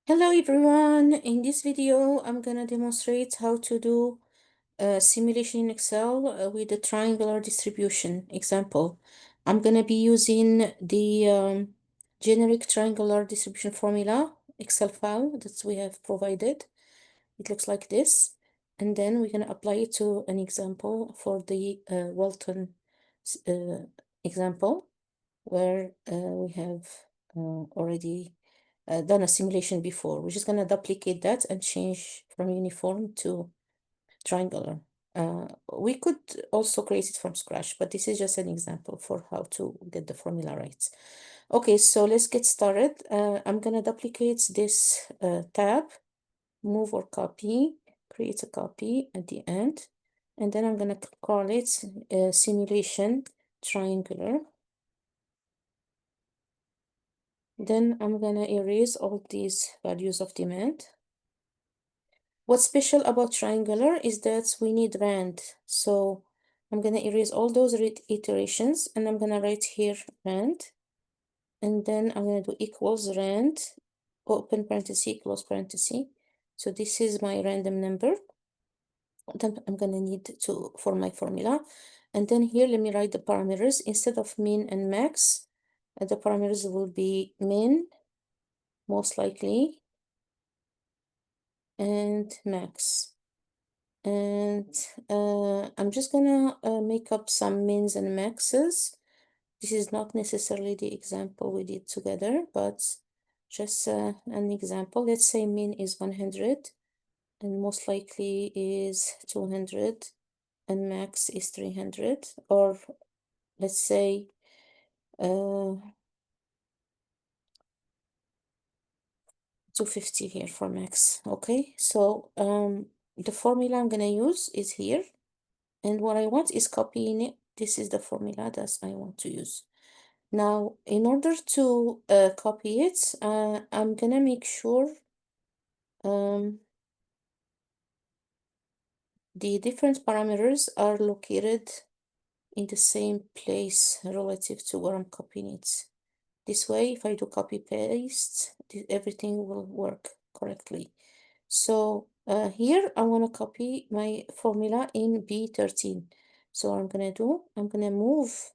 Hello everyone, in this video I'm gonna demonstrate how to do a simulation in Excel with the triangular distribution example. I'm gonna be using the generic triangular distribution formula Excel file that we have provided. It looks like this, and then we're gonna apply it to an example for the Walton example where we have already done a simulation before. We're just gonna duplicate that and change from uniform to triangular. We could also create it from scratch, but this is just an example for how to get the formula right. Okay, so let's get started. I'm gonna duplicate this tab, move or copy, create a copy at the end, and then I'm gonna call it simulation triangular. Then I'm gonna erase all these values of demand. What's special about triangular is that we need rand. So I'm gonna erase all those iterations and I'm gonna write here rand. And then I'm gonna do equals rand, open parenthesis, close parenthesis. So this is my random number that I'm gonna need to for my formula. And then here, let me write the parameters. Instead of min and max, the parameters will be min, most likely, and max. And I'm just gonna make up some mins and maxes. This is not necessarily the example we did together, but just an example. Let's say min is 100 and most likely is 200 and max is 300, or let's say 250 here for max. Okay, so the formula I'm gonna use is here, and what I want is copying it. This is the formula that I want to use. Now, in order to copy it, I'm gonna make sure the different parameters are located in the same place relative to where I'm copying it. This way, if I do copy paste, everything will work correctly. So here I want to copy my formula in B13. So what I'm gonna do, I'm gonna move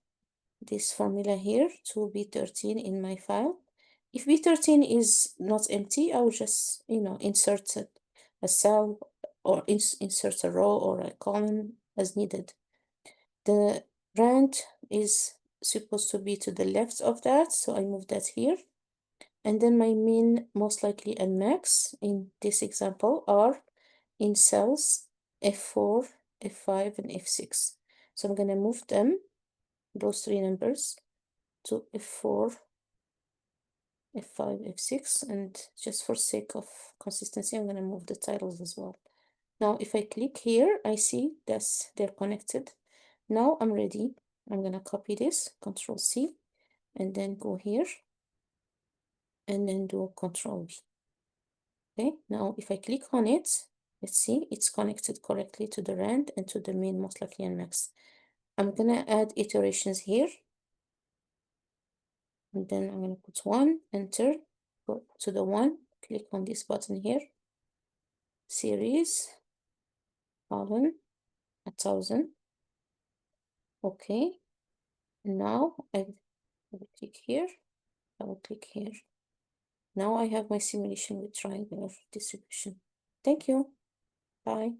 this formula here to B13 in my file. If B13 is not empty, I will just, insert a cell or insert a row or a column as needed. The rand is supposed to be to the left of that, so I move that here. And then my min, most likely, and max in this example are in cells F4, F5, and F6. So I'm gonna move them, those three numbers, to F4, F5, F6, and just for sake of consistency, I'm gonna move the titles as well. Now, if I click here, I see that they're connected. Now I'm ready. I'm gonna copy this, Control C, and then go here, and then do Control V. Okay, now if I click on it, let's see, it's connected correctly to the rand and to the min, most likely, and max. I'm gonna add iterations here. And then I'm gonna put 1, enter, go to the 1, click on this button here, series, column, 1000. Okay, now I will click here, I will click here. Now I have my simulation with triangular distribution. Thank you. Bye.